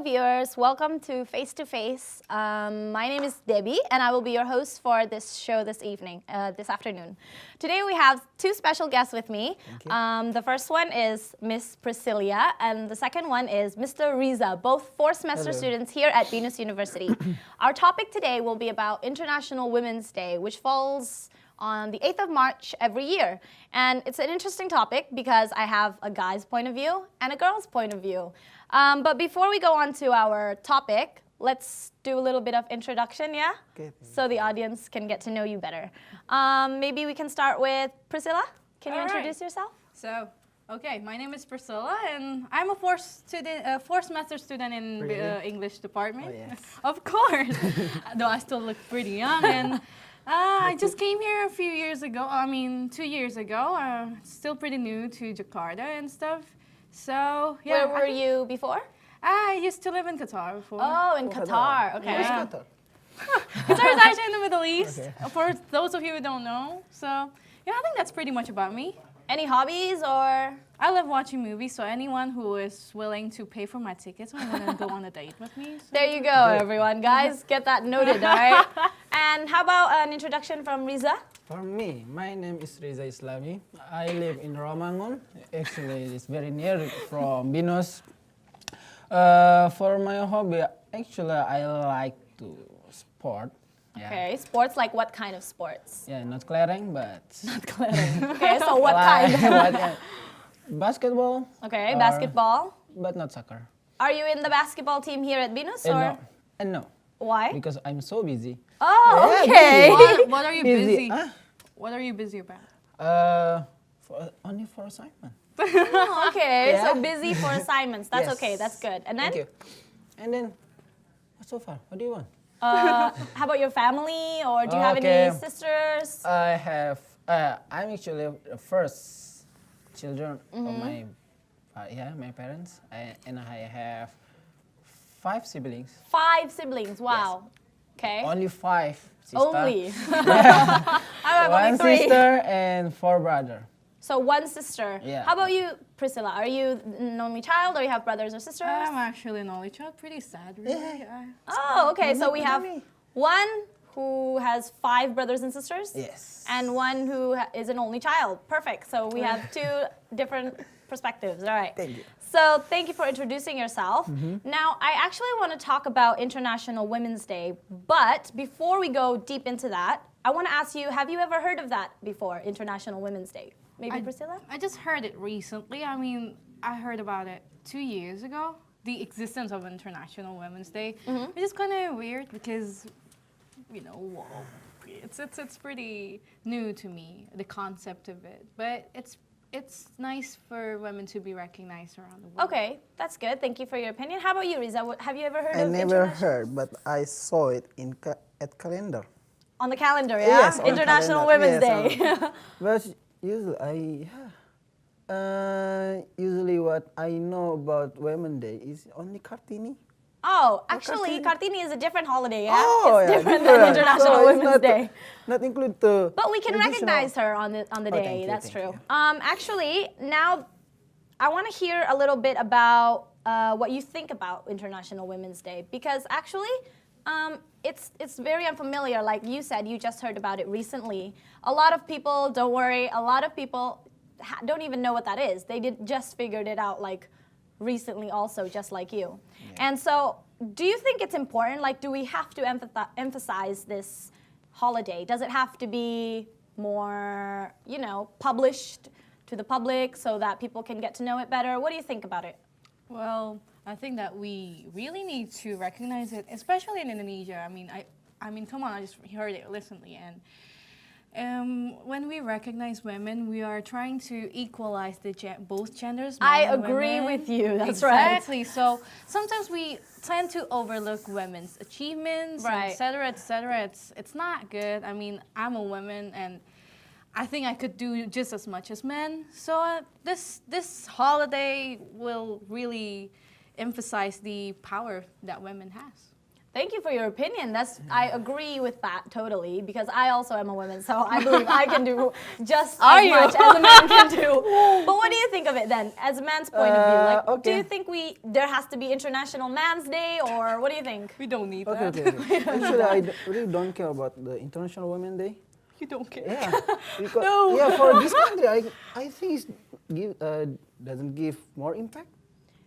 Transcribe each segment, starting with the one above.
viewers, welcome to Face to Face. My name is Debbie and I will be your host for this show this afternoon. Today we have two special guests with me. The first one is Miss Priscilla and the second one is Mr. Riza, both fourth semester students here at BINUS University. Our topic today will be about International Women's Day, which falls on the 8th of March every year. And it's an interesting topic because I have a guy's point of view and a girl's point of view. But before we go on to our topic, let's do a little bit of introduction, yeah? Okay. So the audience can get to know you better. Maybe we can start with Priscilla. Can you introduce yourself? So, okay, my name is Priscilla and I'm a fourth semester student in English department. Oh, yes. Of course, though I still look pretty young. And I just came here a few years ago, 2 years ago. Still pretty new to Jakarta and stuff. So, yeah. Where were you before? I used to live in Qatar before. Oh, in Qatar. Okay. Where's Yeah. Qatar? Qatar is actually in the Middle East, Okay. for those of you who don't know. So, yeah, I think that's pretty much about me. Any hobbies or? I love watching movies, so anyone who is willing to pay for my tickets I'm gonna go on a date with me. So. There you go, everyone. Guys, get that noted, all right? And how about an introduction from Riza? For me, my name is Riza Islami. I live in Romangun. Actually, it's very near from BINUS. For my hobby, actually, I like to sport. Yeah. Okay, sports, like what kind of sports? Yeah, not clearing, but Okay, so what kind? what kind? Basketball. Okay, or- basketball. But not soccer. Are you in the basketball team here at BINUS or? No, Why? because I'm so busy. Oh, Yeah, okay. What are you Busy, busy? huh? What are you busy about? Only for assignment. Okay, so Yeah. busy for assignments. That's Yes. okay, that's good. And then, Thank you. And then, so far, what do you want? how about your family or do you have any Okay. sisters? I have. I'm actually the first children of my parents, and I have 5 siblings. 5 siblings, wow. Okay. Only 5 sisters. Only. I have only One 3. sister and 4 brothers. So one sister. Yeah. How about you, Priscilla? Are you an only child or you have brothers or sisters? I'm actually an only child. Pretty sad, really. Oh, okay. So we have me. one who has 5 brothers and sisters. Yes. And one who is an only child. Perfect. So we have 2 different perspectives. All right. Thank you. So thank you for introducing yourself. Now, I actually want to talk about International Women's Day. But before we go deep into that, I want to ask you, have you ever heard of that before, International Women's Day? Maybe Priscilla? I just heard it recently. I heard about it 2 years ago. The existence of International Women's Day, which is kind of weird because, it's pretty new to me, the concept of it. But it's nice for women to be recognized around the world. Okay, that's good. Thank you for your opinion. How about you, Riza? Have you ever heard I of never International? heard, but I saw it at calendar. On the calendar, yeah? Yes, on International calendar. Women's Yes, Day. But usually, usually what I know about Women's Day is only Kartini. Oh, actually, Kartini is a different holiday, yeah? Oh, it's yeah, different than different. International So it's Women's not- Day. Not include the. But we can traditional- recognize her on the Oh, day. thank you, That's thank true. you. Actually, now I want to hear a little bit about what you think about International Women's Day because actually, it's very unfamiliar. Like you said, you just heard about it recently. A lot of people, don't worry, a lot of people don't even know what that is. They just figured it out like recently also, just like you. Yeah. And so, do you think it's important? Like, do we have to emphasize this holiday? Does it have to be more, published to the public so that people can get to know it better? What do you think about it? Well, I think that we really need to recognize it, especially in Indonesia. I mean, come on, I just heard it recently, and when we recognize women, we are trying to equalize both genders. I men and agree women. with you. That's right. Exactly. So sometimes we tend to overlook women's achievements, Right. et cetera, et cetera. It's not good. I mean, I'm a woman, and I think I could do just as much as men. So this holiday will really emphasize the power that women has. Thank you for your opinion. I agree with that totally because I also am a woman, so I believe I can do just as much as a man can do. But what do you think of it then, as a man's point of view? Like, do you think there has to be International Man's Day, or what do you think? We don't need Okay, that. okay. Actually, I really don't care about the International Women's Day. You don't care. Yeah, because yeah, for this country, I think it doesn't give more impact.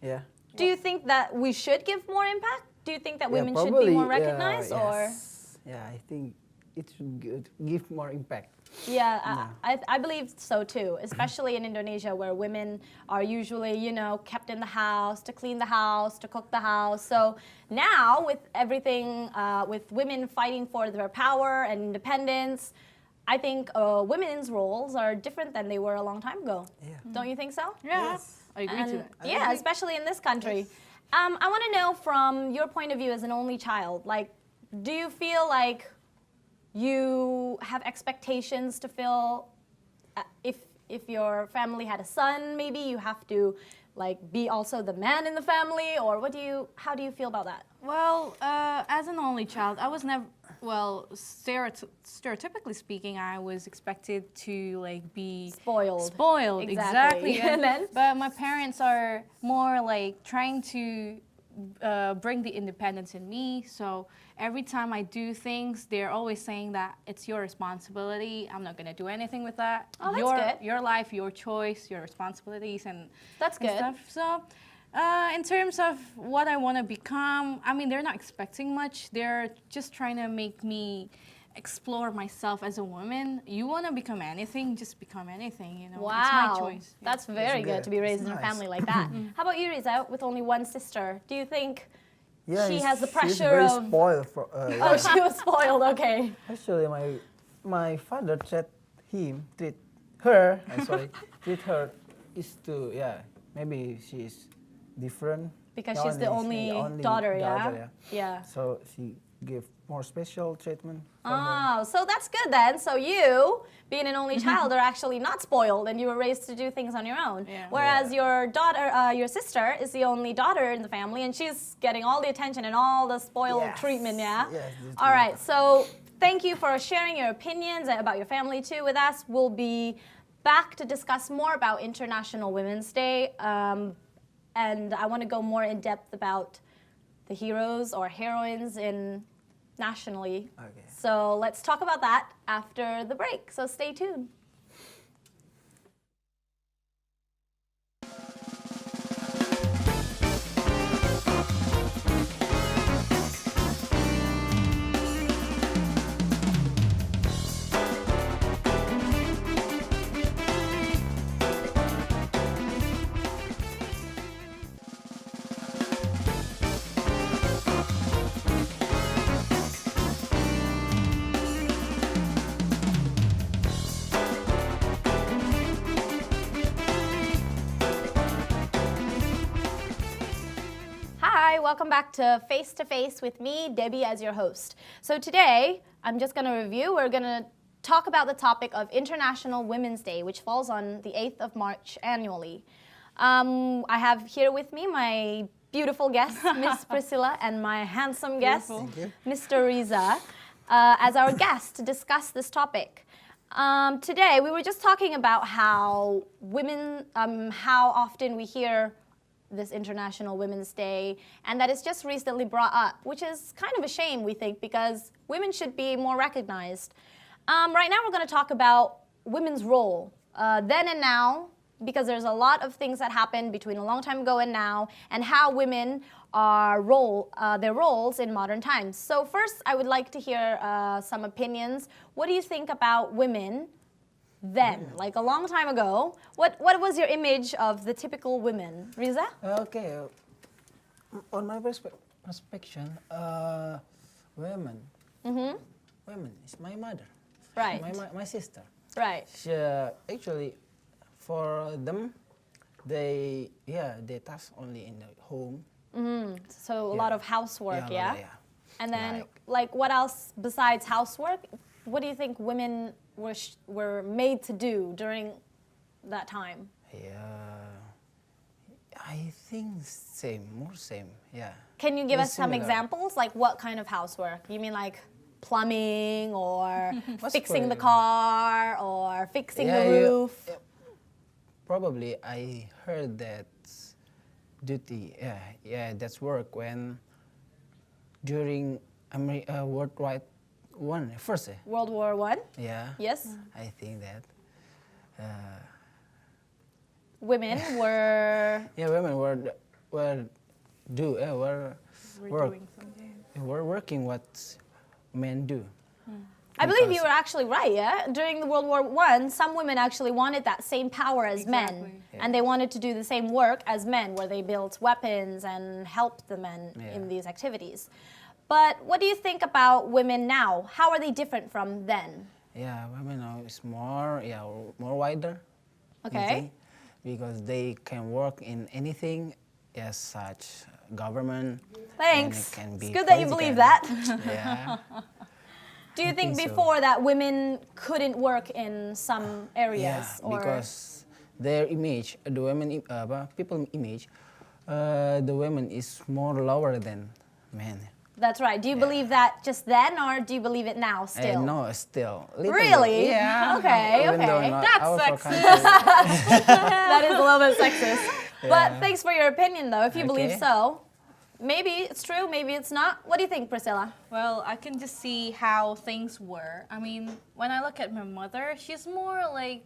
Yeah. Do you think that we should give more impact? Do you think that Yeah, women should be probably, more recognized, or? yes. Yeah, I think it should give more impact. Yeah, I believe so too, especially in Indonesia where women are usually, kept in the house, to clean the house, to cook the house. So now with everything, with women fighting for their power and independence, I think women's roles are different than they were a long time ago. Yeah. Don't you think so? Yeah, I agree to that. Yeah, especially in this country. I want to know from your point of view as an only child, like, do you feel like you have expectations to fill, if your family had a son, maybe you have to like be also the man in the family, or how do you feel about that? Well, as an only child, I was never, stereotypically speaking, I was expected to like be Spoiled. Spoiled, exactly. And then? But my parents are more like trying to bring the independence in me. So every time I do things, they're always saying that it's your responsibility. I'm not gonna do anything with that. Oh, that's good. Your life, your choice, your responsibilities, and That's and good. stuff. So. In terms of what I want to become, I mean, they're not expecting much. They're just trying to make me explore myself as a woman. You want to become anything, just become anything, Wow, It's my choice. Yeah. That's very good good. to be raised It's in a nice. family like that. How about you, Riza, with only one sister? Do you think Yeah, she has the she's pressure very of? spoiled for. Oh, she was spoiled. Okay. Actually, my father treat her is to maybe she's different. Because she's the only daughter, yeah? Yeah. So she give more special treatment. For her. Oh, so that's good then. So you, being an only child, are actually not spoiled, and you were raised to do things on your own. Yeah. Whereas your daughter, your sister, is the only daughter in the family, and she's getting all the attention and all the spoiled Yes. treatment, yeah? Yes, All right, so thank you for sharing your opinions about your family too with us. We'll be back to discuss more about International Women's Day. And I want to go more in depth about the heroes or heroines nationally. Okay. So let's talk about that after the break. So stay tuned. Hi, welcome back to Face with me, Debbie, as your host. So today, I'm just going to review. We're going to talk about the topic of International Women's Day, which falls on the 8th of March annually. I have here with me my beautiful guest, Miss Priscilla, and my handsome guest, Mr. Riza, as our guest to discuss this topic. Today, we were just talking about how how often we hear this International Women's Day, and that it's just recently brought up, which is kind of a shame, we think, because women should be more recognized. Right now, we're going to talk about women's role, then and now, because there's a lot of things that happened between a long time ago and now, and how women are their roles in modern times. So first, I would like to hear some opinions. What do you think about women then, like a long time ago? What was your image of the typical women, Riza? Okay, on my perspective, women is my mother, Right. my sister. Right. She, actually, for them, they task only in the home. So a lot of housework, yeah? Yeah. And then, like, what else besides housework? What do you think women were made to do during that time? Yeah, I think same, more same, yeah. Can you give It's us some similar. examples? Like what kind of housework? You mean like plumbing or What's fixing the for- car or fixing the Yeah, roof? Probably I heard that duty, yeah, that's work when during World War One, first, World War One? yeah. Yes. I think that. Women were. Yeah, women were We're work. doing something. We're working what men do. I believe you Because- were actually right, yeah? During the World War One, some women actually wanted that same power as men. Exactly. And they wanted to do the same work as men, where they built weapons and helped the men in Yeah. these activities. But what do you think about women now? How are they different from then? Yeah, women now is more wider. I Okay. think, because they can work in anything as such government. and Thanks. it can It's be good that you believe political. that. Yeah. Do you think think so. before that women couldn't work in some areas? Yeah, or because their image, the women, people image, the women is more lower than men. That's right. Do you believe that just then, or do you believe it now still? No, still. Little Really? bit, yeah. Okay, Even though okay. not That's our sexist. country. That is a little bit sexist. But Yeah. thanks for your opinion, though. If you believe Okay. so, maybe it's true, maybe it's not. What do you think, Priscilla? Well, I can just see how things were. I mean, when I look at my mother, she's more like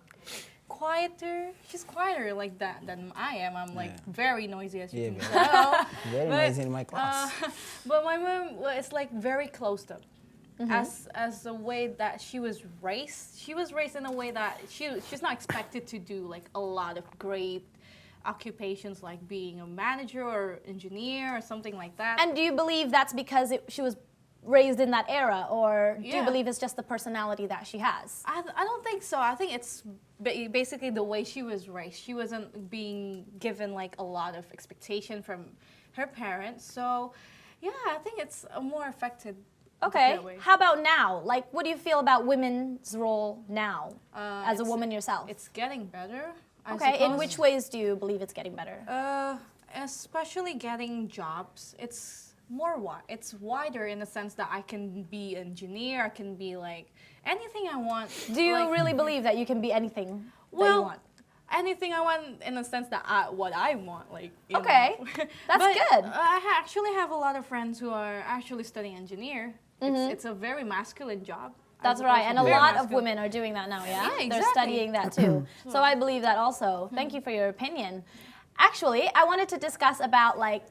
quieter. She's quieter like that than I am. I'm like Yeah. very noisy, as you Yeah, can very- tell. Very But, nice in my class. But my mom was like very closed up. As the way that she was raised in a way that she's not expected to do like a lot of great occupations like being a manager or engineer or something like that. And do you believe that's because she was raised in that era, or do you Yeah. believe it's just the personality that she has? I don't think so. I think it's basically the way she was raised. She wasn't being given like a lot of expectation from her parents. So, yeah, I think it's more affected. Okay. that way. How about now? Like, what do you feel about women's role now as a It's- woman yourself? It's getting better. I Okay. In suppose. which ways do you believe it's getting better? Especially getting jobs, it's more it's wider in the sense that I can be an engineer, I can be like anything I want. Do you like, really believe that you can be anything that you well, want? anything I want in the sense that what I want, like you Okay. know. That's But good. I actually have a lot of friends who are actually studying engineer. It's a very masculine job. I Mm-hmm. That's suppose right, it's and a very lot of masculine. women are doing that now, yeah? Yeah, They're exactly. studying that too. So I believe that also. Thank you for your opinion. Actually, I wanted to discuss about like,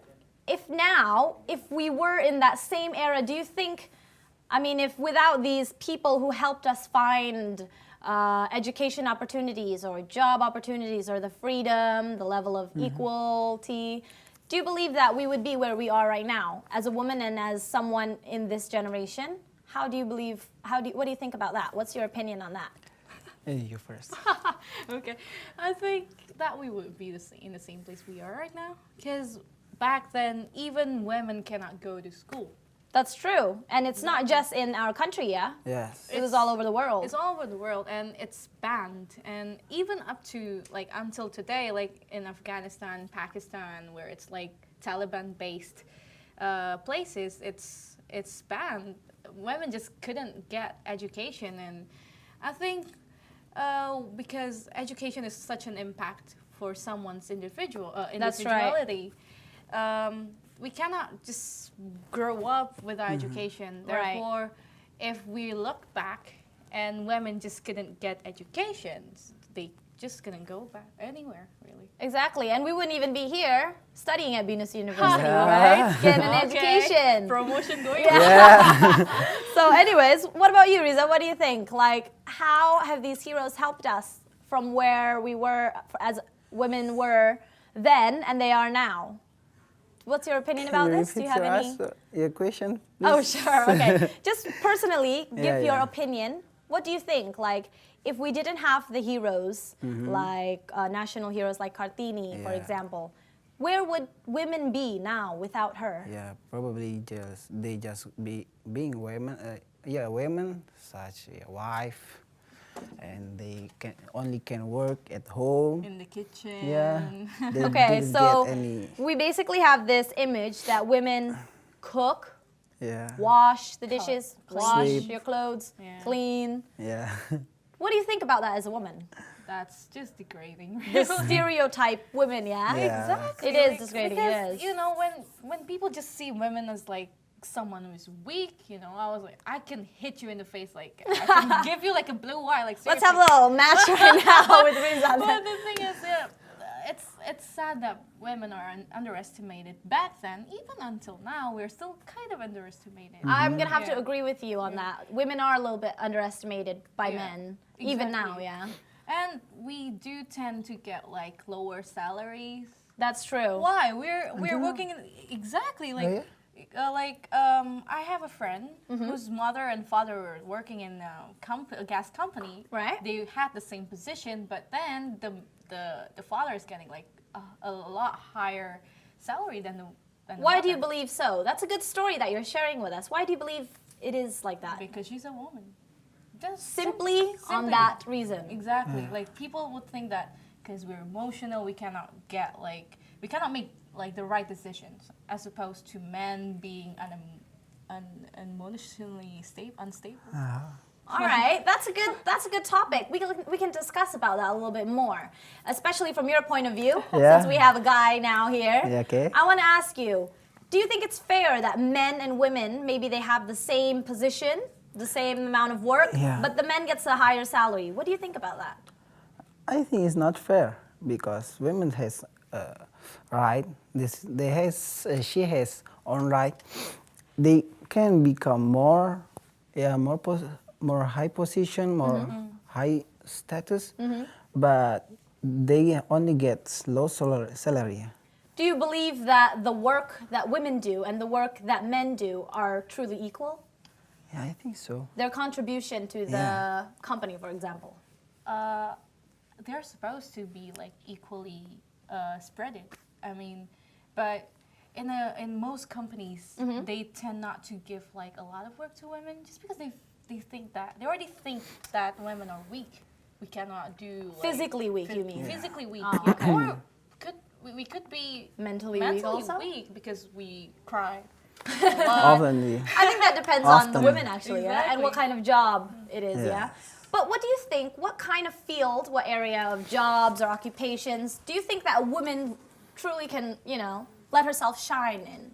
if we were in that same era, do you think, I mean, if without these people who helped us find education opportunities or job opportunities or the freedom, the level of equality, do you believe that we would be where we are right now as a woman and as someone in this generation? How do you believe, what do you think about that? What's your opinion on that? You first. Okay, I think that we would be in the same place we are right now. Because back then, even women cannot go to school. That's true. And it's not just in our country, yeah? Yes. It was all over the world. It's all over the world, and it's banned. And even up to like until today, like in Afghanistan, Pakistan, where it's like Taliban-based places, it's banned. Women just couldn't get education, and I think because education is such an impact for someone's That's right. individuality. We cannot just grow up without education. Right. Therefore, if we look back and women just couldn't get education, they just couldn't go back anywhere, really. Exactly. And we wouldn't even be here studying at BINUSTV University, right? Getting an education. Promotion going So anyways, what about you, Riza? What do you think? Like, how have these heroes helped us from where we were as women were then and they are now? What's your opinion about this? Do you have any? Your question? Oh, please? sure. Okay. Just personally, give Yeah, your yeah. opinion. What do you think? Like, if we didn't have the heroes, like national heroes like Kartini, for Yeah. example, where would women be now without her? Yeah, probably they just being women. Women such a wife, and they can work at home. In the kitchen. Yeah. They Okay, didn't so get any. we basically have this image that women cook, Yeah. wash the dishes, wash Sweep. your clothes, Yeah. clean. Yeah. What do you think about that as a woman? That's just degrading. The stereotype women, yeah? Yeah. Exactly. It is like, disgrading, because, it is. you know, when people just see women as like someone who's weak, you know, I was like, I can hit you in the face, like I can give you like a blue eye, like Let's seriously. have a little match right now with Rizan. But the thing is, it's sad that women are underestimated. Back then, even until now, we're still kind of underestimated. I'm gonna have to Yeah. agree with you on that. Women are a little bit underestimated by Yeah, men, even now, exactly. yeah. And we do tend to get like lower salaries. That's true. Why? We're working in, exactly like yeah? I have a friend whose mother and father were working in a gas company. Right. They had the same position, but then the father is getting like a lot higher salary than the Why do you mother. believe so? That's a good story that you're sharing with us. Why do you believe it is like that? Because she's a woman. Just Simply on simply. that reason. Exactly. Like people would think that because we're emotional, we cannot make like the right decisions, as opposed to men being emotionally unstable. All right, that's a good topic. We can discuss about that a little bit more, especially from your point of view, Yeah. since we have a guy now here. Yeah, okay. I want to ask you, do you think it's fair that men and women maybe they have the same position, the same amount of work, Yeah. but the men gets a higher salary? What do you think about that? I think it's not fair because women has right. She has own right. They can become more high position, more high status, but they only get low salary. Do you believe that the work that women do and the work that men do are truly equal? Yeah, I think so. Their contribution to the Yeah. company, for example. They're supposed to be like equally spreaded. I mean, but in most companies, they tend not to give like a lot of work to women just because they already think that women are weak. We cannot do like, Physically weak, you mean? Physically weak, Oh, yeah. okay. Or we could be Mentally weak also? weak because we cry. Often, I think that depends on the Often. women actually, yeah? And what Exactly. kind of job it is, yeah? Yeah. But what do you think, what kind of field, what area of jobs or occupations do you think that a woman truly can, let herself shine in?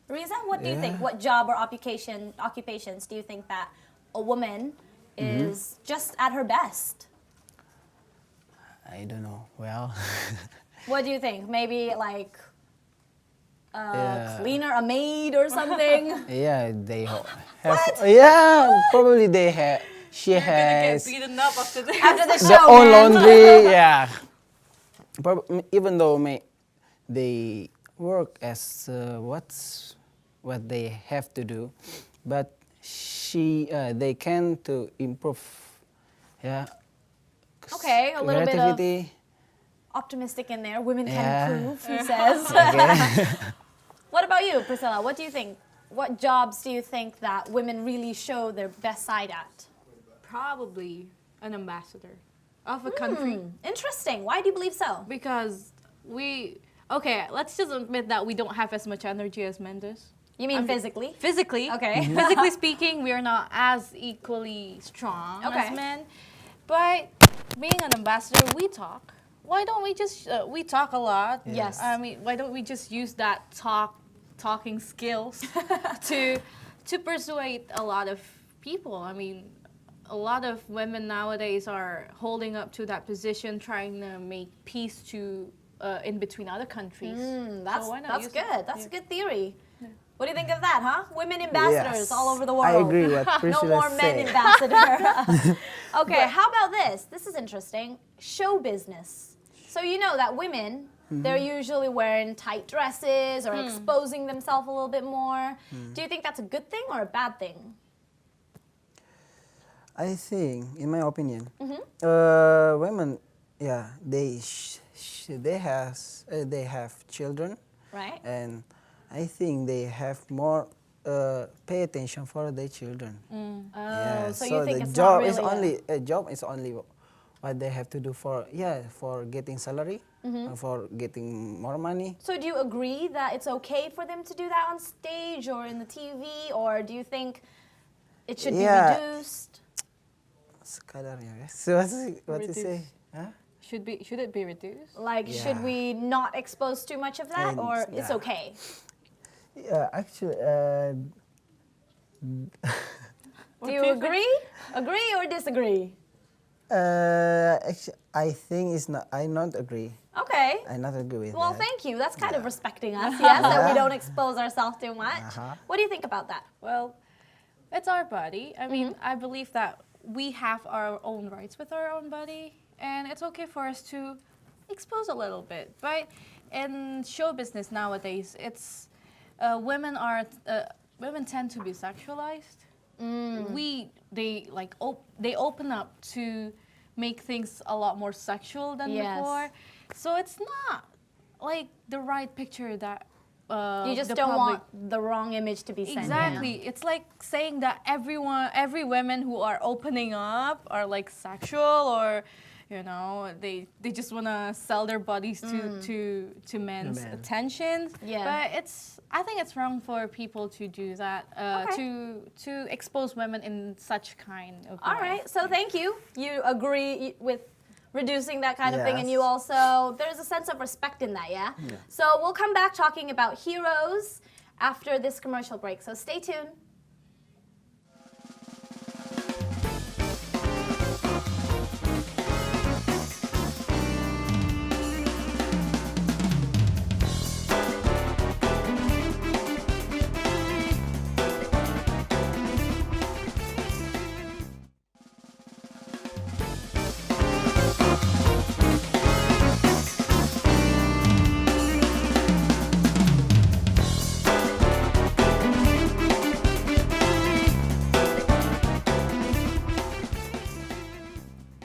Riza, what do you think? Yeah. What job or occupations do you think that a woman is just at her best? I don't know. Well, What do you think? Maybe like a Yeah. cleaner, a maid or something? yeah, they have. Yeah, probably they have. She You're gonna has get beaten up after this. After the their show, own man. laundry. Yeah, even though they work as what they have to do, but they can to improve. Yeah. Okay, a little bit of creativity. optimistic in there. Women can Yeah. improve, he says. Okay. What about you, Priscilla? What do you think? What jobs do you think that women really show their best side at? Probably an ambassador of a country. Interesting. Why do you believe so? Because let's just admit that we don't have as much energy as men does. You mean physically? Physically. Okay. Physically speaking, we are not as equally strong Okay. as men. But being an ambassador, we talk. Why don't we just, we talk a lot. Yes. I mean, why don't we just use that talking skills to persuade a lot of people? I mean, a lot of women nowadays are holding up to that position, trying to make peace in between other countries. That's So why not that's use it? good. That's Yeah. a good theory. What do you think of that, huh? Women ambassadors Yes. all over the world. I agree what No Priscilla more men said. ambassador. Okay, how about this? This is interesting. Show business. So you know that women, they're usually wearing tight dresses or exposing themselves a little bit more. Do you think that's a good thing or a bad thing? I think, in my opinion, women, yeah, they have children, Right? and I think they have more pay attention for their children. Oh, so you think the it's job not is really only a job is only what they have to do for getting salary, for getting more money. So do you agree that it's okay for them to do that on stage or in the TV, or do you think it should be reduced? Sekadarnya, ya. So what you say? Huh? Should it be reduced? Like, should we not expose too much of that, or it's Yeah. okay? Yeah, actually, Do you agree? Agree or disagree? actually, I think it's not. I not agree. Okay. I not agree with Well, that. thank you. That's kind of respecting us, yes, that we don't expose ourselves too much. What do you think about that? Well, it's our body. I mean, I believe that we have our own rights with our own body, and it's okay for us to expose a little bit. But in show business nowadays, it's women tend to be sexualized. They open up to make things a lot more sexual than Yes. before. So it's not like the right picture that You just the don't public want the wrong image to be sent. Exactly. It's like saying that every women who are opening up are like sexual, or they just want to sell their bodies to men's men. attention. Yeah. But I think it's wrong for people to do that, to expose women in such kind of All way. right, so thank you. You agree with reducing that kind of thing, and Yes. you also, there's a sense of respect in that, yeah? So we'll come back talking about heroes after this commercial break, so stay tuned.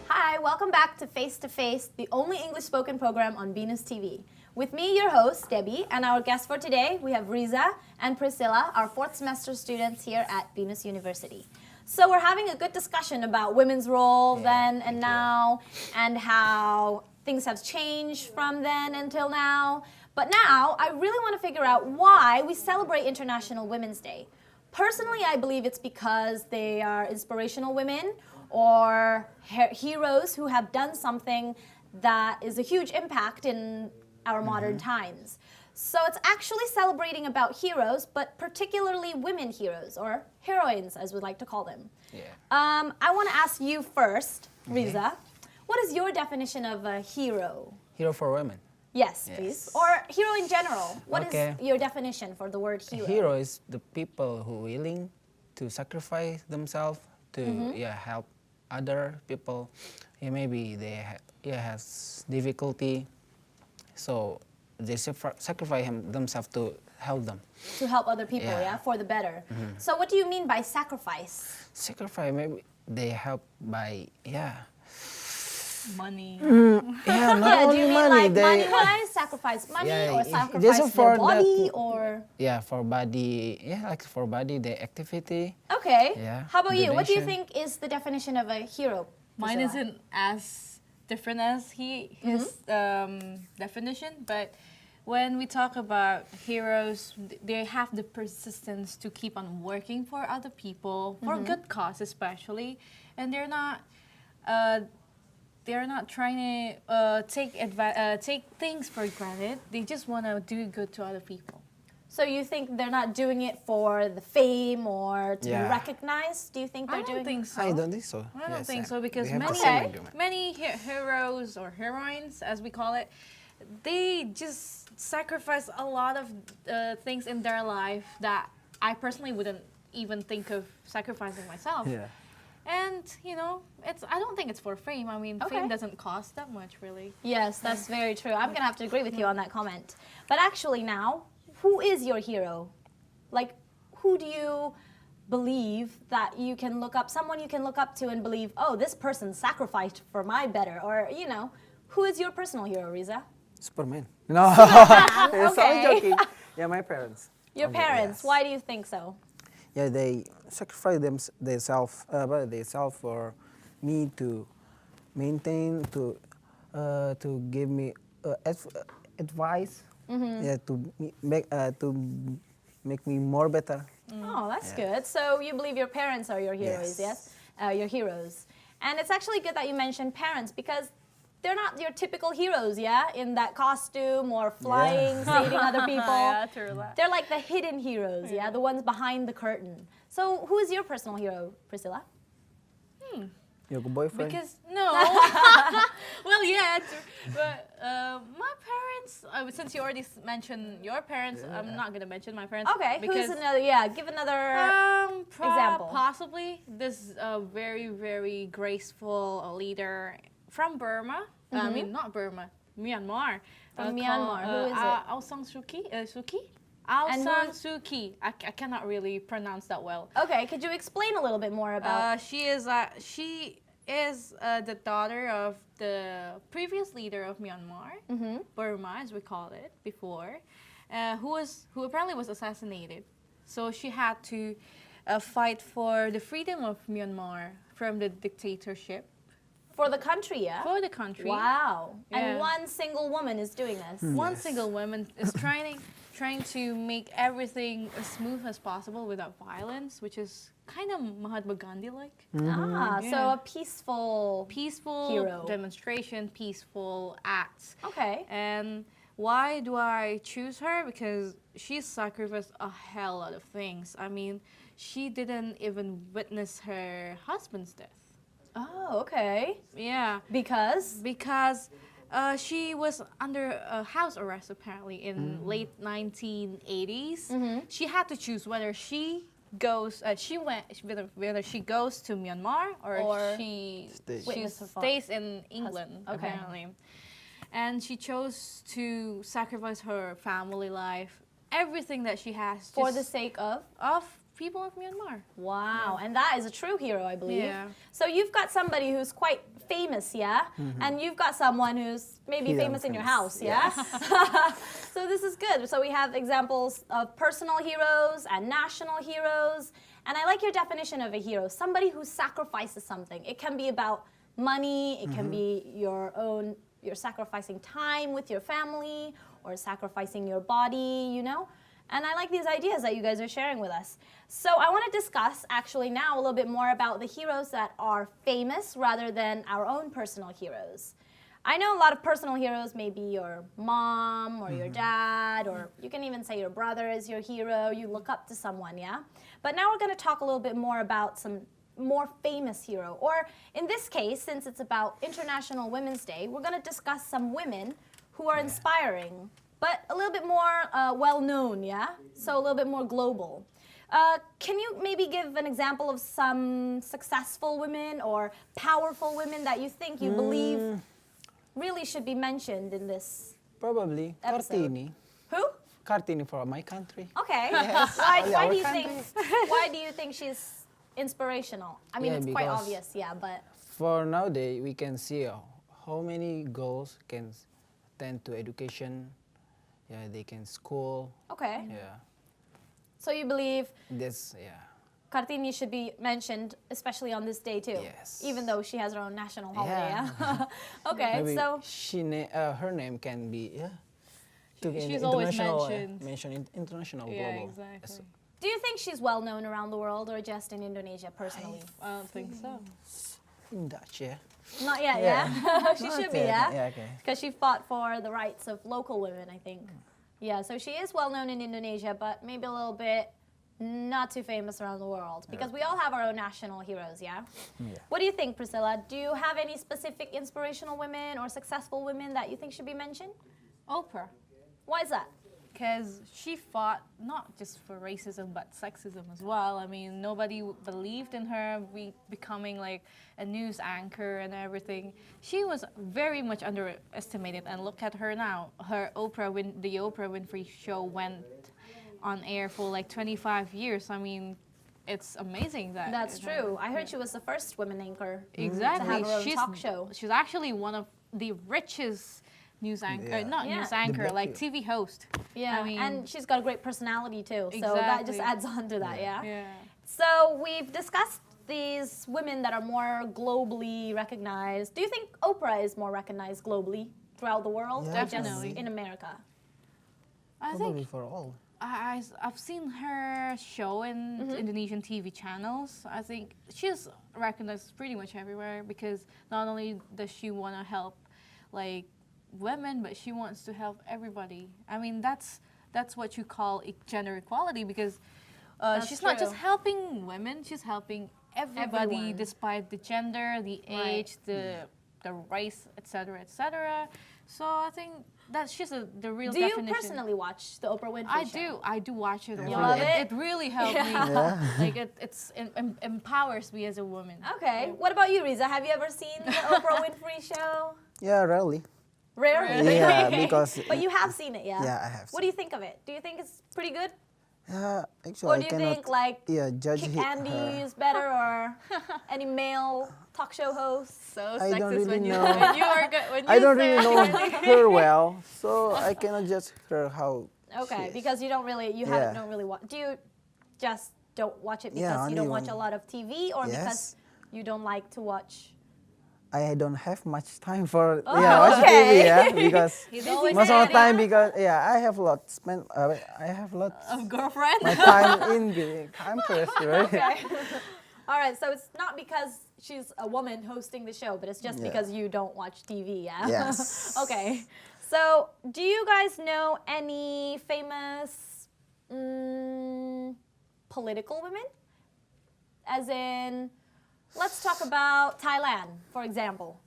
Hi, welcome back to Face to Face, the only English spoken program on BINUSTV. With me, your host, Debbie, and our guests for today, we have Riza and Priscilla, our fourth semester students here at BINUS University. So we're having a good discussion about women's role then and now, and how things have changed from then until now. But now, I really want to figure out why we celebrate International Women's Day. Personally, I believe it's because they are inspirational women or heroes who have done something that is a huge impact in our modern times. So it's actually celebrating about heroes, but particularly women heroes, or heroines, as we like to call them. Yeah. I want to ask you first, Riza, what is your definition of a hero? Hero for women. Yes, Yes. please. Or hero in general. What is Okay. your definition for the word hero? Hero is the people who willing to sacrifice themselves to help other people. Maybe they has difficulty, so they sacrifice themselves to help them. To help other people, Yeah. yeah, for the better. So what do you mean by sacrifice? Sacrifice, maybe they help by Money. not Yeah, do only you mean money. like They money-wise, sacrifice money, Yeah, or just sacrifice for their body, that- or? for body, like for body, the activity. Okay. Yeah, How about you? What do you donation. think is the definition of a hero? Mine Priscilla? isn't as different as his definition, but when we talk about heroes, they have the persistence to keep on working for other people, for good cause especially, and they're not trying to take things for granted. They just want to do good to other people. So you think they're not doing it for the fame or to be Yeah. recognized? Do you think they're I doing don't think so. I don't think so. I don't Yes, think so, because we have the many same argument. many heroes or heroines, as we call it, they just sacrifice a lot of things in their life that I personally wouldn't even think of sacrificing myself. Yeah. And I don't think it's for fame. I mean, Okay. fame doesn't cost that much, really. Yes, that's very true. I'm gonna have to agree with you on that comment. But actually now, who is your hero? Like, who do you believe that you can look up, someone you can look up to and believe, oh, this person sacrificed for my better, or, who is your personal hero, Riza? Superman. No, yes, okay. I'm joking. Yeah, my parents. Your parents, Yes. why do you think so? Yeah, they sacrifice themselves for me to maintain, to give me advice, yeah, to make me more better. Oh, that's Yeah. good. So you believe your parents are your heroes, yes? Yes. Your heroes. And it's actually good that you mentioned parents because they're not your typical heroes, yeah? In that costume or flying, saving other people. Yeah, true that. They're like the hidden heroes, yeah? The ones behind the curtain. So who is your personal hero, Priscilla? Your boyfriend. Because no, well, yeah, but my parents. Since you already mentioned your parents, I'm not gonna mention my parents. Okay, because who's another, yeah, give another example. Possibly this very very graceful leader from Burma. I mean, not Burma, Myanmar. From Myanmar. Who is it? Aung San Suu Kyi. Aung And San who- Suu Kyi. I cannot really pronounce that well. Okay, could you explain a little bit more about? She is the daughter of the previous leader of Myanmar, Burma as we called it before, who apparently was assassinated. So she had to fight for the freedom of Myanmar from the dictatorship For the country, yeah? for the country. Wow. And Yeah. one single woman is doing this. One single woman is trying to make everything as smooth as possible without violence, which is kind of Mahatma Gandhi-like. Ah, so Yeah. a peaceful. Peaceful Hero. demonstration, peaceful acts. Okay. And why do I choose her? Because she sacrificed a hell lot of things. I mean, she didn't even witness her husband's death. Oh, okay. Yeah, Because? because she was under house arrest apparently in late 1980s. She had to choose whether she goes, whether she goes to Myanmar or Or she witness her stays in England Okay. apparently. And she chose to sacrifice her family life, everything that she has, For just the sake of? of people of Myanmar. Wow. And that is a true hero, I believe. Yeah. So you've got somebody who's quite famous, yeah? And you've got someone who's maybe Yeah, famous in your famous. house, yeah? So this is good. So we have examples of personal heroes and national heroes. And I like your definition of a hero, somebody who sacrifices something. It can be about money, it can be you're sacrificing time with your family or sacrificing your body, you know? And I like these ideas that you guys are sharing with us. So I want to discuss actually now a little bit more about the heroes that are famous rather than our own personal heroes. I know a lot of personal heroes may be your mom or your dad, or you can even say your brother is your hero. You look up to someone, yeah? But now we're going to talk a little bit more about some more famous hero. Or in this case, since it's about International Women's Day, we're going to discuss some women who are inspiring, but a little bit more well-known, yeah? So a little bit more global. Can you maybe give an example of some successful women or powerful women that you think you believe really should be mentioned in this? Probably Episode. Kartini. Who? Kartini for my country. Okay. Yes. Why Our do you country. think? Why do you think she's inspirational? I mean, Yeah, it's quite because- obvious, yeah, but For nowadays, we can see how many girls can attend to education. Yeah, they can school. okay. Yeah, So you believe that's yeah. Kartini should be mentioned, especially on this day too. Yes. Even though she has her own national holiday. Yeah. Yeah. Okay. Maybe So her name can be She's always international, mentioned. mentioned international Yeah, global. exactly. do you think she's well known around the world or just in Indonesia personally? I don't think so. In Dutch, yeah. Not yet. Yeah. She Not should be. yet, Yeah. yeah, okay. Because she fought for the rights of local women, I think. Yeah. So she is well known in Indonesia, but maybe a little bit not too famous around the world because we all have our own national heroes. Yeah. Yeah. What do you think, Priscilla? Do you have any specific inspirational women or successful women that you think should be mentioned? Oprah. Why is that? Because she fought not just for racism but sexism as well. I mean, nobody believed in her becoming like a news anchor and everything. She was very much underestimated, and look at her now. The Oprah Winfrey show went on air for like 25 years. I mean, it's amazing that. That's true. I heard she was the first women anchor Exactly. to have her own talk show. She's actually one of the richest news anchor, Yeah. not Yeah. news anchor, black like people. TV host. Yeah, I mean, and she's got a great personality too, so that just Exactly. adds on to that, yeah? yeah. So we've discussed these women that are more globally recognized. Do you think Oprah is more recognized globally throughout the world, Yeah, or just definitely. in America? I Probably think for all. I've seen her show in Indonesian TV channels. I think she's recognized pretty much everywhere because not only does she want to help like women, but she wants to help everybody. I mean, that's what you call gender equality because That's she's not just true. helping women; she's helping everybody, Everyone. despite the gender, the Right. age, the race, etc., etc. So I think that's just the real Do you definition. personally watch the Oprah Winfrey show? I do watch it a You lot. love it? It really helped me. Yeah. Like it empowers me as a woman. Okay. What about you, Riza? Have you ever seen the Oprah Winfrey show? Yeah, rarely. Rarely. Yeah, because But you have seen it, yeah? Yeah, I have What do you think of it? Do you think it's pretty good? actually, Or I do you cannot. think like Yeah, judge Kick her. Andy is better or any male talk show hosts? So I don't sexist really when you know. when you are good. When you I don't say really know her well, so I cannot judge her how. Okay, she is. because you don't really, Yeah. don't really watch. Do you just don't watch it Yeah, because you don't only watch a one. lot of TV or because Yes. you don't like to watch? I don't have much time for Oh, watch okay. TV, yeah, because He's always most of the busy. time because I have lots I have lots of girlfriend. my time in the campus, right? Okay. All right, so it's not because she's a woman hosting the show, but it's just Yeah. because you don't watch TV, yeah? Yes. Okay. So, do you guys know any famous political women? As in, let's talk about Thailand, for example.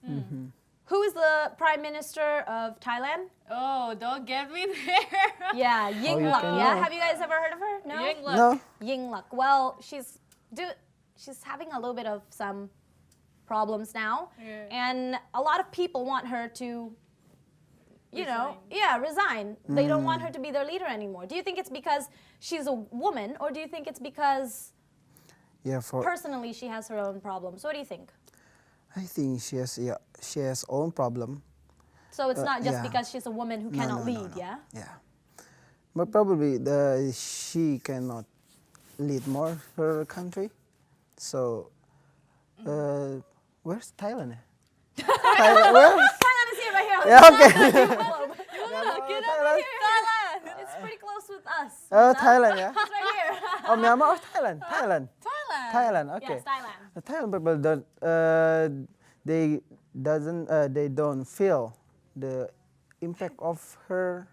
Who is the Prime Minister of Thailand? Oh, don't get me there. Yeah, Yingluck. can Yeah, know. have you guys ever heard of her? No. Yingluck. No, Yingluck. Well, she's having a little bit of some problems now, Yeah. and a lot of people want her to, Resign. resign. They don't want her to be their leader anymore. Do you think it's because she's a woman, or do you think it's because yeah, for personally she has her own problems? What do you think? I think she has own problem. So it's not just yeah. because she's a woman who No, cannot no, no, lead, no. yeah? Yeah, but probably she cannot lead more her country. So, where's Thailand? Thailand, where? Thailand is here, right here. Yeah, okay. Get Thailand. Thailand. It's pretty close with us. Thailand, yeah. It's right here. Oh, Myanmar or Thailand? Thailand. Thailand. Thailand, okay. Yes, Thailand. The Thailand people don't, they don't feel the impact of her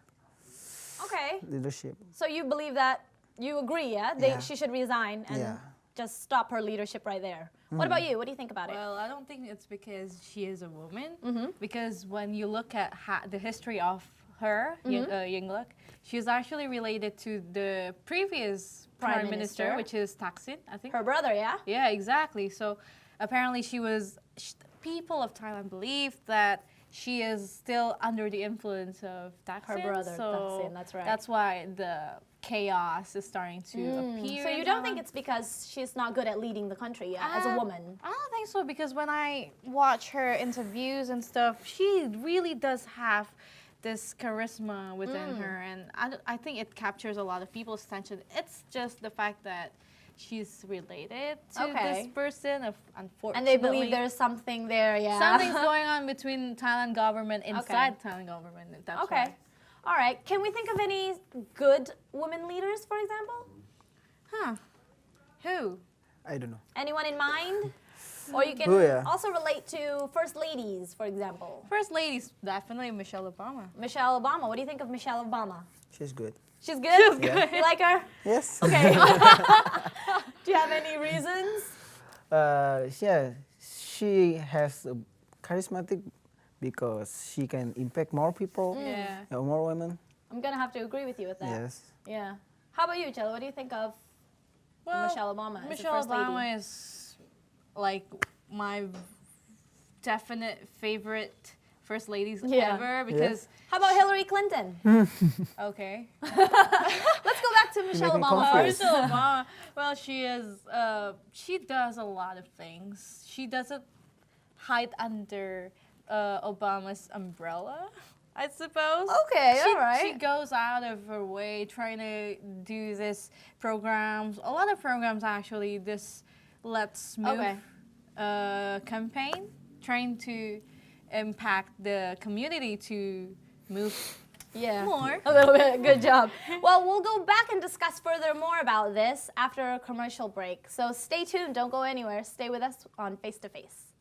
Okay. leadership. So you believe that, you agree, yeah? Yeah. She should resign and Yeah. just stop her leadership right there. What about you? What do you think about it? Well, I don't think it's because she is a woman. Because when you look at the history of her, Yingluck, she's actually related to the previous Prime prime minister, Minister. which is Thaksin, I think. Her brother, yeah? Yeah, exactly. So apparently people of Thailand believe that she is still under the influence of Thaksin. Her brother, so Thaksin, that's right. That's why the chaos is starting to appear. So you in don't think Thailand. it's because she's not good at leading the country, yeah, as a woman? I don't think so because when I watch her interviews and stuff, she really does have this charisma within her, and I think it captures a lot of people's attention. It's just the fact that she's related to Okay. this person, unfortunately. And they believe there's something there, yeah? something's going on between Thailand government inside Thailand government. That's Okay. why. All right. Can we think of any good women leaders, for example? Huh? Who? I don't know. Anyone in mind? Or you can Who, yeah? also relate to first ladies, for example. First lady's definitely Michelle Obama. Michelle Obama. What do you think of Michelle Obama? She's good. She's good? You like her? Yes. Okay. Do you have any reasons? Yeah, she has a charismatic because she can impact more people, Yeah. more women. I'm going to have to agree with you with that. Yes. Yeah. How about you, Chella? What do you think of Michelle Obama as Michelle the first lady? Obama is like my definite favorite first ladies Yeah. ever because How about Hillary Clinton? okay. Let's go back to Michelle me Obama confused. first. Michelle Obama, well, she does a lot of things. She doesn't hide under Obama's umbrella. I suppose. Okay, She alright. goes out of her way trying to do this programs. A lot of programs actually. This Let's Move Okay. campaign, trying to impact the community to move Yeah. more. A little bit. Good job. Well, we'll go back and discuss further more about this after a commercial break. So stay tuned. Don't go anywhere. Stay with us on Face to Face.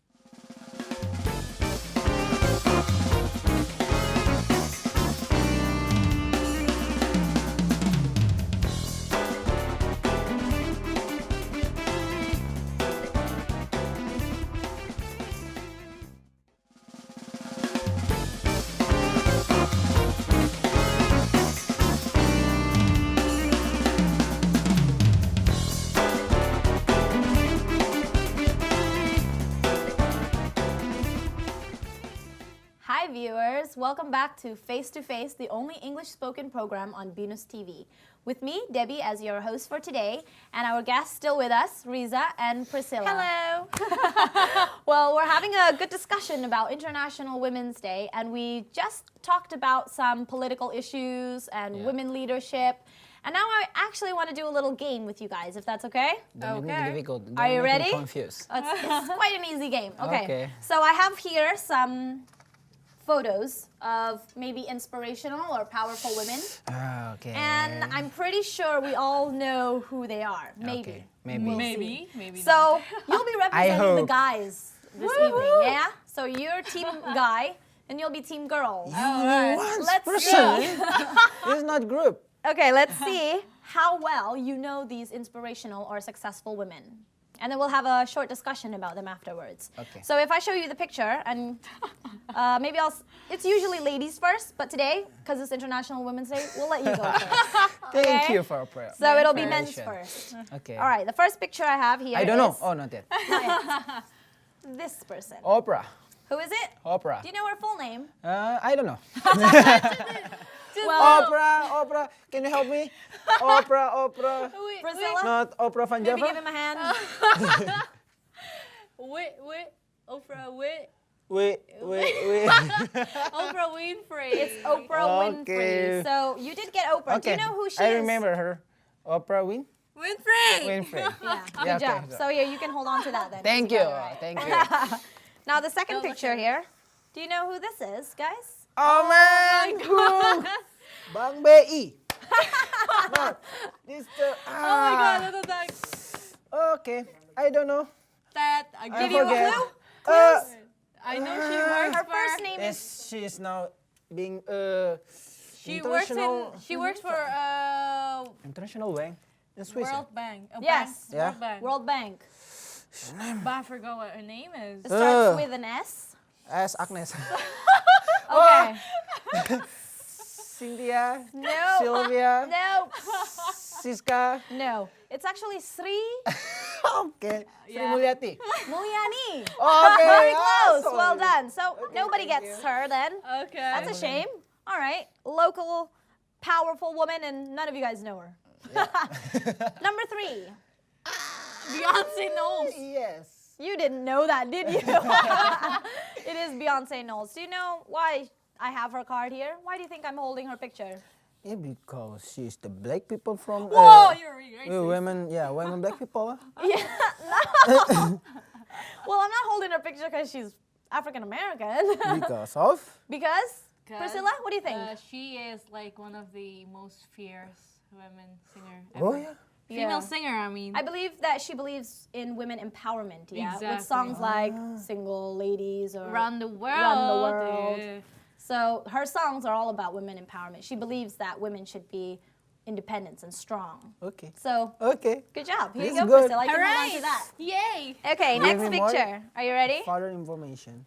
Hi viewers, welcome back to Face, the only English spoken program on BINUSTV. With me, Debbie, as your host for today, and our guests still with us, Riza and Priscilla. Hello. Well, we're having a good discussion about International Women's Day, and we just talked about some political issues and Yeah. women leadership. And now I actually want to do a little game with you guys, if that's okay? Don't make Okay. me difficult. Don't Are you make me ready? confused. It's quite an easy game. Okay. Okay. So I have here some photos of maybe inspirational or powerful women. Okay. And I'm pretty sure we all know who they are. Maybe. Okay, maybe. We'll Maybe, see. maybe. So you'll be representing the hope. guys this evening, yeah? So you're team guy and you'll be team girl. Let's person. see. It's not group. Okay, let's see how well you know these inspirational or successful women. And then we'll have a short discussion about them afterwards. Okay. So if I show you the picture, and maybe it's usually ladies first, but today, because it's International Women's Day, we'll let you go first. Thank Okay. you for a prayer. So it'll be men's Preparation. first. Okay. All right, the first picture I have here I don't know. is Oh, not yet. this person. Oprah. Who is it? Oprah. Do you know her full name? I don't know. Well, Oprah. Can you help me? Oprah. Priscilla, Not Oprah Van maybe give Java. him a hand. Wait. Oprah Wit. Wait. Oprah Winfrey. It's Oprah Winfrey. Okay. So you did get Oprah. Do Okay. you know who she I is? remember her. Oprah Winfrey. Winfrey. Yeah, good Yeah, job. okay. So yeah, you can hold on to that then. Thank You you. got it right. Thank you. Now the second Don't look picture at it. here. Do you know who this is, guys? Oh man, Bang BI. No, this the. Oh my God, look at that. Okay, I don't know. That I I give you a forget. clue. I know she works Her for. first name is Yes, she is now being She works international. She works for International bank in Swiss. World Bank. A Yes. bank, Yeah. World Bank. World Bank. But I forgot what her name is. It starts Ugh. with an S. As Agnes. Okay. Cynthia. No. Sylvia. No. Siska. No. It's actually Sri Okay. Sri Yeah. Mulyati. Mulyani. Okay. Very ah, close. sorry. Well done. So Okay, nobody thank gets you. her then. Okay. That's a shame. All right. Local, powerful woman, and none of you guys know her. Number 3. Beyonce Knowles. Yes. You didn't know that, did you? It is Beyonce Knowles. Do you know why I have her card here? Why do you think I'm holding her picture? Yeah, because she's the black people from. Whoa, you're racist. women. Yeah, women black people. Yeah. Well, I'm not holding her picture because she's African American. Because of. Because? Priscilla, what do you think? She is like one of the most fierce women singer Oh ever. yeah. Female Yeah. singer, I mean. I believe that she believes in women empowerment, yeah? With Exactly. songs like Single Ladies or Run the world. Run the World. Yeah. So her songs are all about women empowerment. She believes that women should be independent and strong. Okay. So Okay. good job. Here you This go, is good. Priscilla. I can hold on to that. Yay! Okay, Give next me more. picture. Are you ready? Further information.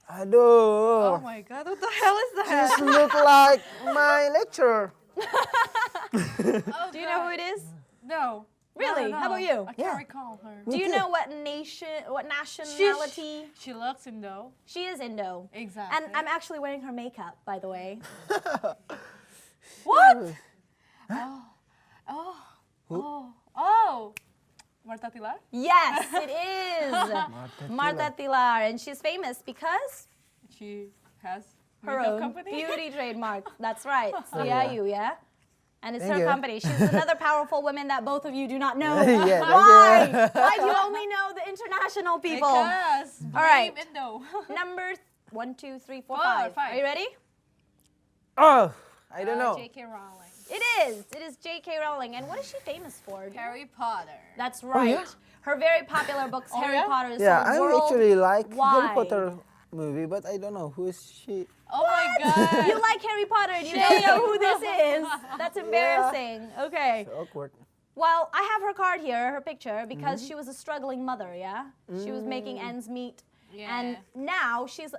Oh Aduh. my God, what the hell is that? This look like my lecturer. Oh, Do you know who it is? No. Really? No, How about you? I can't Yeah. recall her. Do you too. know what nationality? She looks Indo. She is Indo. Exactly. And I'm actually wearing her makeup, by the way. What? Oh! Marta Tilar? Yes, it is. Marta Tilar. And she's famous because She has her Makeup own company? beauty trademark. That's right. yeah. CIU, yeah? And it's Thank her you. company. She's another powerful woman that both of you do not know. Yeah, thank Why? Why do you only know the international people? Because All right. blame Indo. Number 1, 2, 3, 4, Four, 5. five. Are you ready? Oh, I don't know. J.K. Rowling. It is. It is J.K. Rowling. And what is she famous for? Harry Potter. That's right. yeah? Her very popular books, Harry yeah? Potter, is Yeah, sold I actually like Harry worldwide. Potter movie, but I don't know who is she. Oh my God. You like Harry Potter and you don't know who this is. That's embarrassing. Okay. So awkward. Well, I have her card here, her picture, because she was a struggling mother, yeah? She was making ends meet. And Yeah. now she's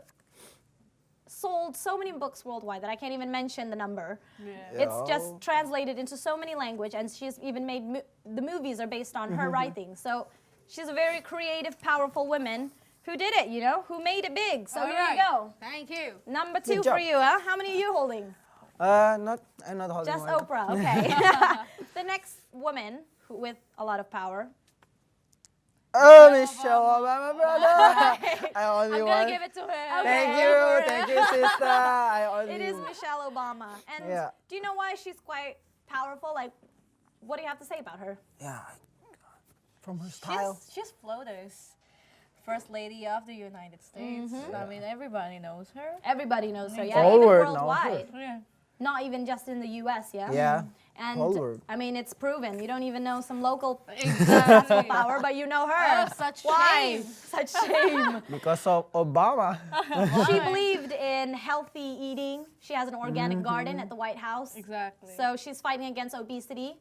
sold so many books worldwide that I can't even mention the number. Yeah. It's just translated into so many language, and she's even made the movies are based on her writing. So she's a very creative, powerful woman who did it, you know, who made it big. So All here right. you go. Thank you. Number 2 job. for you, huh? How many are you holding? I'm not holding Just one. Oprah, okay. The next woman with a lot of power. Oh, Michelle Obama, brother. I only I'm one. gonna give it to her. Thank you, sister. I only. It is Michelle Obama. And Yeah. do you know why she's quite powerful? Like, what do you have to say about her? Yeah, from her style. She's FLOTUS. First Lady of the United States. I mean, everybody knows her. Everybody knows her, yeah, Whole even world knows worldwide. Yeah. Not even just in the U.S., yeah? Yeah. And, Whole world. I mean, it's proven. You don't even know some local Exactly. power, but you know her. Oh, such Why? shame. Such shame. Because of Obama. She believed in healthy eating. She has an organic garden at the White House. Exactly. So she's fighting against obesity.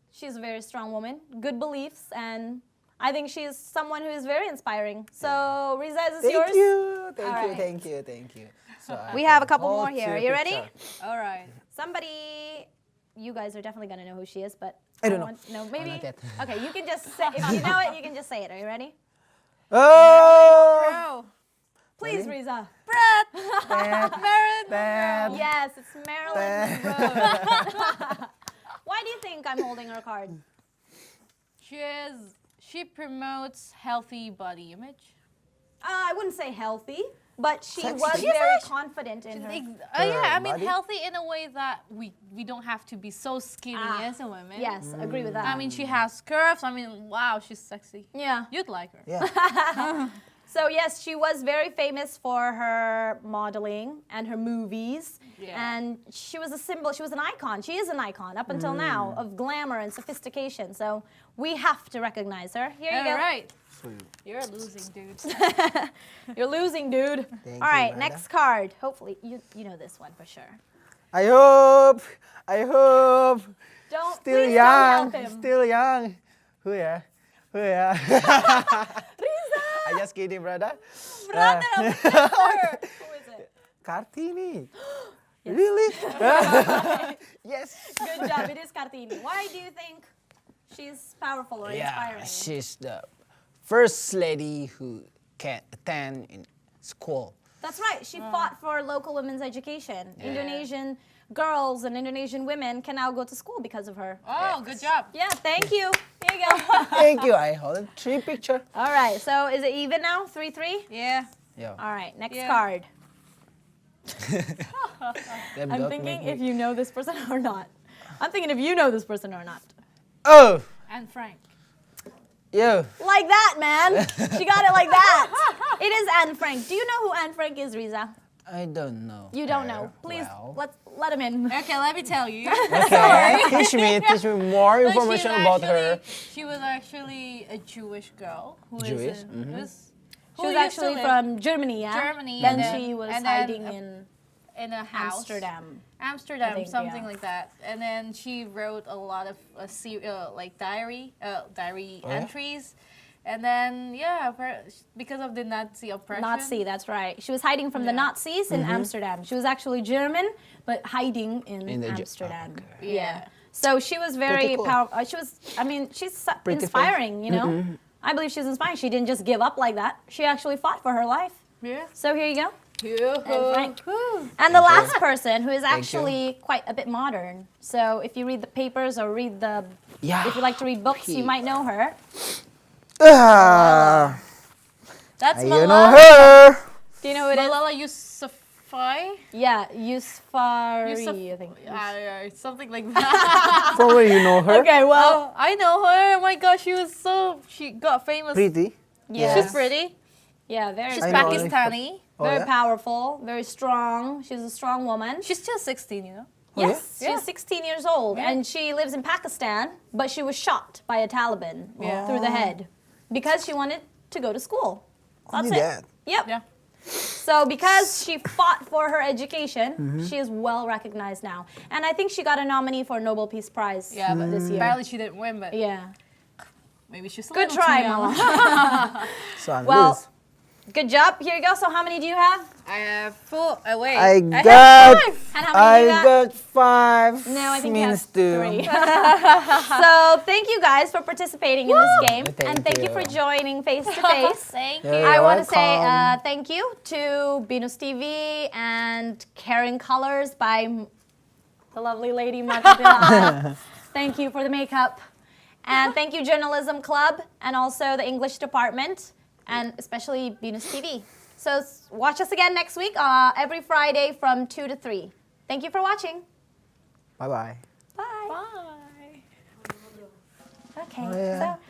She's a very strong woman, good beliefs, and I think she's someone who is very inspiring. So, Riza, is this yours? Thank you. All Thank you. right. Thank you. Thank you. So I We have a can couple more hold here. your Are you ready? picture. All right. Somebody, you guys are definitely gonna know who she is, but I don't know. want to know. Maybe. not yet. Okay, you can just say if you know it. You can just say it. Are you ready? Oh! Oh. Please, Riza. Bad. Yes, it's Marilyn Monroe. Why do you think I'm holding her card? She promotes healthy body image. I wouldn't say healthy, but she Sexy. was She's very confident in her. Yeah, I mean body? healthy in a way that we don't have to be so skinny as a woman. Yes, agree with that. I mean, she has curves. I mean, wow, she's sexy. yeah. You'd like her. Yeah. So yes, she was very famous for her modeling and her movies. Yeah. And she was a symbol, she was an icon. She is an icon up until now of glamour and sophistication. So we have to recognize her. Here you All go. right. You're losing, dude. You're losing, dude. Thank All you, right, brother. next card. Hopefully, you know this one for sure. I hope. Don't, Still please young. don't help him. Still young. Who ya? Riza! I just kidding, brother. Brother, Who is it? Kartini. Really? Yes. Good job, it is Kartini. Why do you think she's powerful or Yeah, inspiring? she's the first lady who can attend in school. That's right. She fought for local women's education. Indonesian girls and Indonesian women can now go to school because of her. Oh, good job. Yeah, thank you. Here you go. Thank you. I hold 3 picture. All right, so is it even now? 3-3? Yeah. Yeah. All right, next Yeah. card. Them I'm don't thinking make if me- you know this person or not. I'm thinking if you know this person or not. Oh, And Frank. yeah. Like that, man. She got it like that. It is Anne Frank. Do you know who Anne Frank is, Riza? I don't know. You don't her know. Please, well. let him in. Okay, let me tell you. Okay. teach me more No, information about her. She was actually a Jewish girl who is Jewish? She was actually from Germany, yeah? Germany, Then and then- she was and then hiding in in a house. Amsterdam. Amsterdam, I think, something yeah. like that. And then she wrote a lot of like diary entries. And then because of the Nazi oppression. Nazi, that's right. She was hiding from the Yeah. Nazis in Amsterdam. She was actually German, but hiding in In the Amsterdam. okay. Yeah. So she was very Pretty cool. powerful. She's Pretty inspiring, you know? I believe she's inspiring. She didn't just give up like that. She actually fought for her life. Yeah. So here you go. And Frank. Whew. And the last person who is you. actually quite a bit modern. So if you read the papers or read the, Yeah. if you like to read books, you might know her. Ah, That's you know Malala. her. Do you know who it is? Malala Yusufai? Yeah, Yusufari, Yusuf- I think. yeah, it's something like that. From where you know her? Okay, well, Oh, I know her. Oh my gosh, she got famous. Pretty. yeah. She's pretty. Yeah, very, She's I know. Pakistani. Oh, very yeah? powerful, very strong. She's a strong woman. She's still 16, you know? Oh, Yes, yeah? she's 16 years old, Yeah. and she lives in Pakistan, but she was shot by a Taliban Yeah. through the head because she wanted to go to school. That's Only it. that. Yep. Yeah. So because she fought for her education, she is well recognized now. And I think she got a nominee for a Nobel Peace Prize Yeah, but this year. apparently she didn't win, but Yeah. maybe she's a Good little try, too young. Mala. So Well, Liz. good job. Here you go. So how many do you have? I have 4. Wait. I have got 5. And how many do you I got? got 5. No, I think you have means 2. 3. So thank you guys for participating in this game. Thank and thank you you. for joining face to face. Thank Yeah, you. I you're want to say welcome. thank you to BINUSTV and Caring Colors by the lovely lady Magdalena. Thank you for the makeup. And thank you Journalism Club and also the English department and especially BINUSTV. So watch us again next week every Friday from 2 to 3. Thank you for watching. Bye-bye. Bye. Bye. Okay. Oh, yeah. So